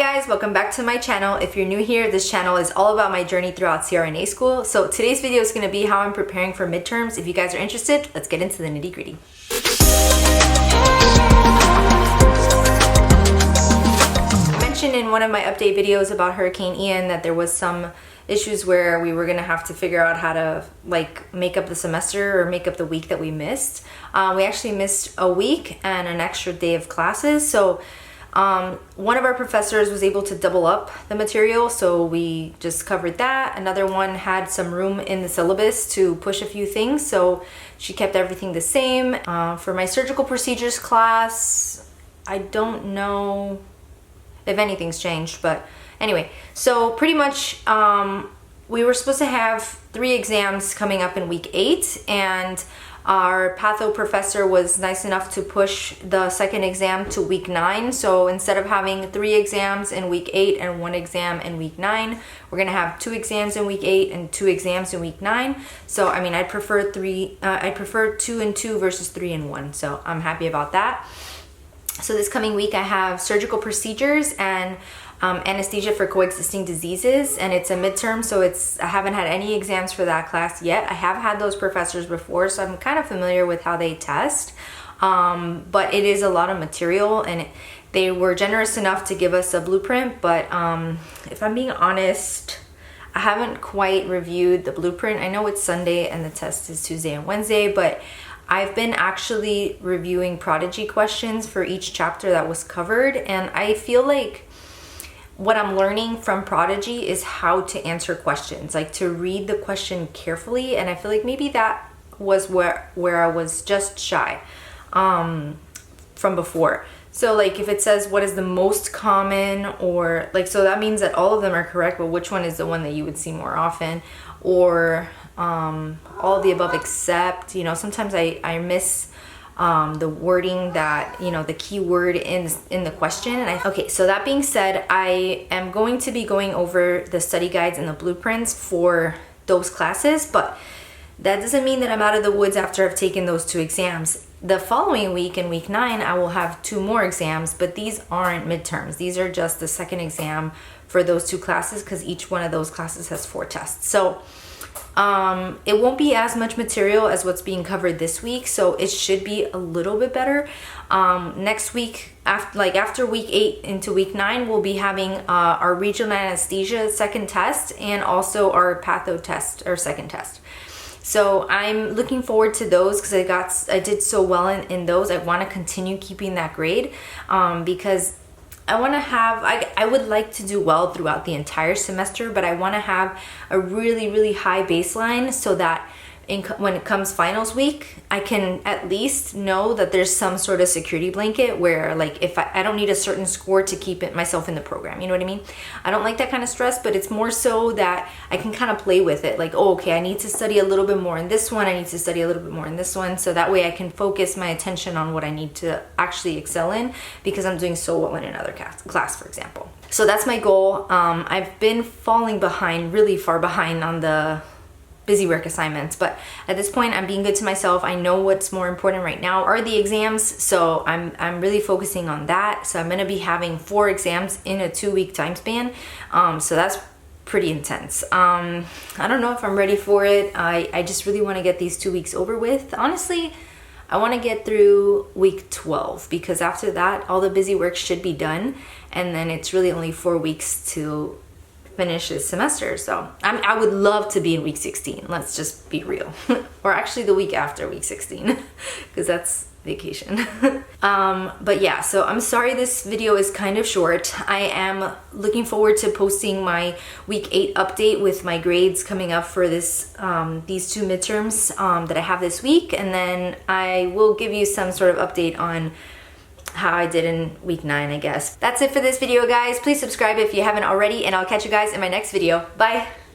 guys, welcome back to my channel. If you're new here, this channel is all about my journey throughout CRNA school. So today's video is going to be how I'm preparing for midterms. If you guys are interested, let's get into the nitty-gritty. I mentioned in one of my update videos about Hurricane Ian that there was some issues where we were going to have to figure out how to make up the semester or make up the week that we missed. We actually missed a week and an extra day of classes. So one of our professors was able to double up the material, so we just covered that. Another one had some room in the syllabus to push a few things, so she kept everything the same. For my surgical procedures class, I don't know if anything's changed, but anyway, so pretty much we were supposed to have 3 exams coming up in week 8, and our patho professor was nice enough to push the second exam to week 9. So instead of having 3 exams in week 8 and 1 exam in week 9, we're gonna have 2 exams in week 8 and 2 exams in week 9. So I mean, I prefer 2 and 2 versus 3 and 1. So I'm happy about that. So this coming week I have surgical procedures and anesthesia for coexisting diseases, and it's a midterm, so I haven't had any exams for that class yet. I have had those professors before, so I'm kind of familiar with how they test, but it is a lot of material, and they were generous enough to give us a blueprint, but if I'm being honest, I haven't quite reviewed the blueprint. I know it's Sunday and the test is Tuesday and Wednesday, but I've been actually reviewing Prodigy questions for each chapter that was covered, and I feel like what I'm learning from Prodigy is how to answer questions, like to read the question carefully, and I feel like maybe that was where I was just shy from before. So like if it says what is the most common, or like, so that means that all of them are correct, but which one is the one that you would see more often, or all of the above except, you know, sometimes I miss the wording that, you know, the key word in the question. And okay, so that being said, I am going to be going over the study guides and the blueprints for those classes, but that doesn't mean that I'm out of the woods after I've taken those 2 exams. The following week, in week 9, I will have 2 more exams, but these aren't midterms. These are just the second exam for those 2 classes, because each one of those classes has 4 tests. So it won't be as much material as what's being covered this week, so it should be a little bit better. Next week, after week 8 into week 9, we'll be having our regional anesthesia second test, and also our patho test, or second test. So I'm looking forward to those because I did so well in those. I want to continue keeping that grade because I want to have, I would like to do well throughout the entire semester, but I want to have a really, really high baseline so that when it comes finals week, I can at least know that there's some sort of security blanket where, like, if I don't need a certain score to keep myself in the program, you know what I mean? I don't like that kind of stress, but it's more so that I can kind of play with it. Like, oh, okay, I need to study a little bit more in this one. I need to study a little bit more in this one. So that way I can focus my attention on what I need to actually excel in, because I'm doing so well in another class, for example. So that's my goal. I've been falling behind, really far behind on the busy work assignments, but at this point I'm being good to myself. I know what's more important right now are the exams, so I'm really focusing on that. So I'm going to be having 4 exams in a 2-week time span, so that's pretty intense. I don't know if I'm ready for it. I just really want to get these 2 weeks over with. Honestly, I want to get through week 12, because after that all the busy work should be done, and then it's really only 4 weeks to finish this semester. So I would love to be in week 16. Let's just be real. Or actually the week after week 16, because that's vacation. But yeah, so I'm sorry this video is kind of short. I am looking forward to posting my week 8 update with my grades coming up for this these 2 midterms that I have this week, and then I will give you some sort of update on how I did in week 9, I guess. That's it for this video, guys. Please subscribe if you haven't already, and I'll catch you guys in my next video. Bye!